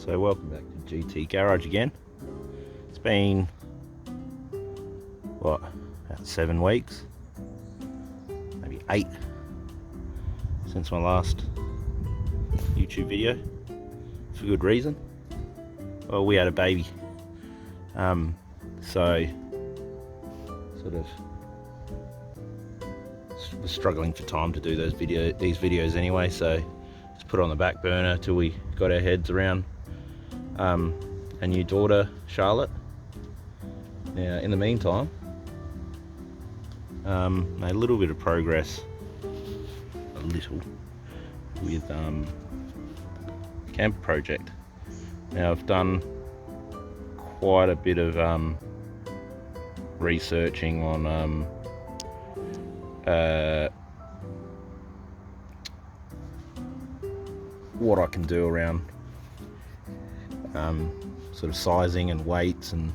So welcome back to GT Garage again. It's been, what, about 7 weeks, maybe 8, since my last YouTube video, for good reason. Well, we had a baby, so sort of was struggling for time to do these videos anyway, so just put it on the back burner till we got our heads around a new daughter, Charlotte. Now in the meantime, made a little bit of progress, with camper project. Now I've done quite a bit of researching on what I can do around sort of sizing and weights and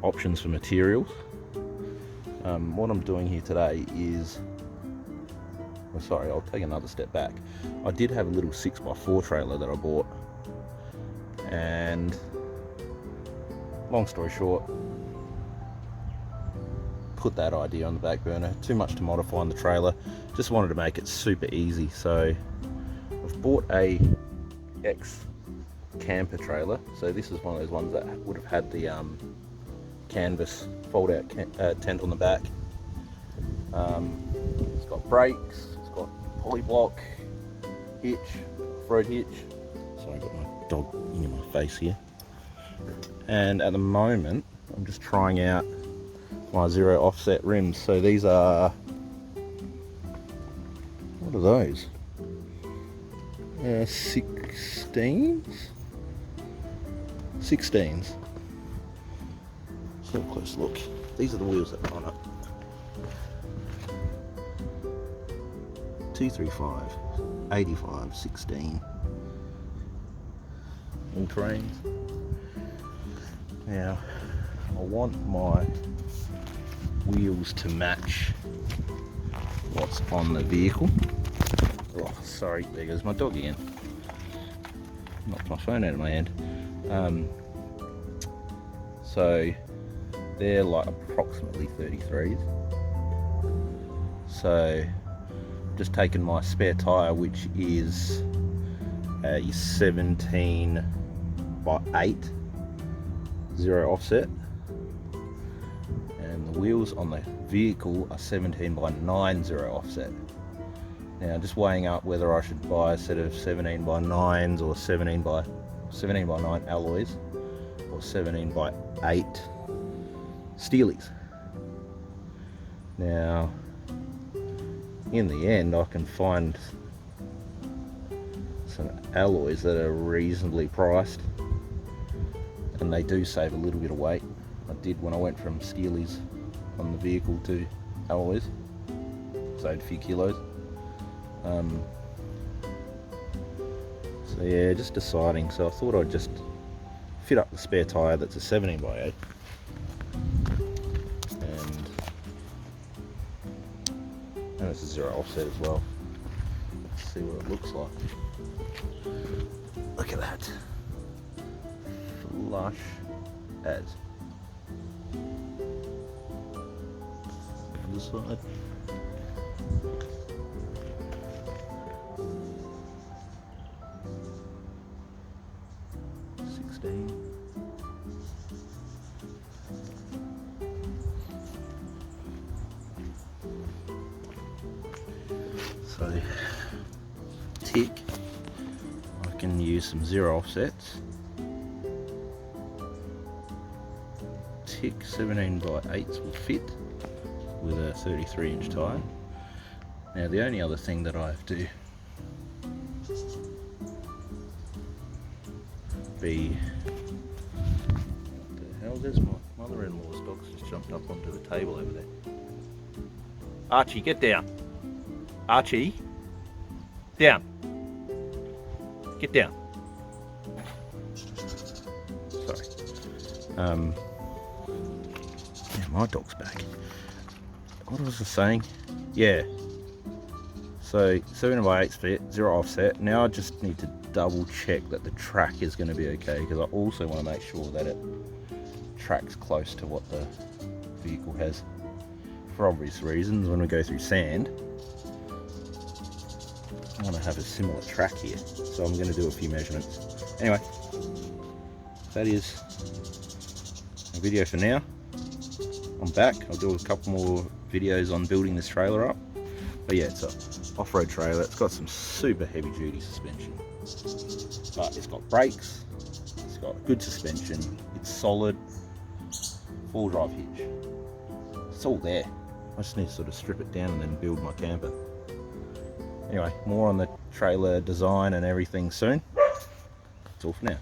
options for materials. What I'm doing here today is, oh, sorry, I'll take another step back. I did have a little 6x4 trailer that I bought, and long story short, put that idea on the back burner. Too much to modify on the trailer, just wanted to make it super easy. So I've bought a X camper trailer. So this is one of those ones that would have had the canvas fold out tent on the back. It's got brakes, it's got polyblock hitch, road hitch. Sorry, I've got my dog in my face here. And at the moment I'm just trying out my 0 offset rims. So these are, what are those? 16s. Let's have a close look. These are the wheels that are on it. 235, 85, 16. All terrains. Now I want my wheels to match what's on the vehicle. Oh, sorry, there goes my dog again. Knocked my phone out of my hand. So they're like approximately 33s. So just taken my spare tyre, which is a 17 by 8 0 offset, and the wheels on the vehicle are 17 by 9 0 offset. Now just weighing up whether I should buy a set of 17 by 9s or 17 by 9 alloys or 17 by 8 steelies. Now in the end I can find some alloys that are reasonably priced, and they do save a little bit of weight. I did when I went from steelies on the vehicle to alloys, saved a few kilos. So yeah, just deciding. So I thought I'd just fit up the spare tyre that's a 17 by 8, and it's a 0 offset as well. Let's see what it looks like. Look at that, flush as. Other side. So tick, I can use some 0 offsets. Tick 17 by 8s will fit with a 33-inch tyre. Now the only other thing that I have to be, what the hell, there's my mother-in-law's dog's just jumped up onto the table over there. Archie, get down. Archie, down. Get down. Sorry. Yeah, my dog's back. What was I saying? Yeah. So 7 by 8 fit, 0 offset. Now I just need to double check that the track is going to be okay, because I also want to make sure that it tracks close to what the vehicle has, for obvious reasons. When we go through sand, I want to have a similar track here, so I'm going to do a few measurements. Anyway, that is a video for now. I'm back. I'll do a couple more videos on building this trailer up. But yeah, it's an off-road trailer. It's got some super heavy duty suspension, but it's got brakes, it's got good suspension, it's solid, 4-drive hitch. It's all there. I just need to sort of strip it down and then build my camper. Anyway, more on the trailer design and everything soon. That's all for now.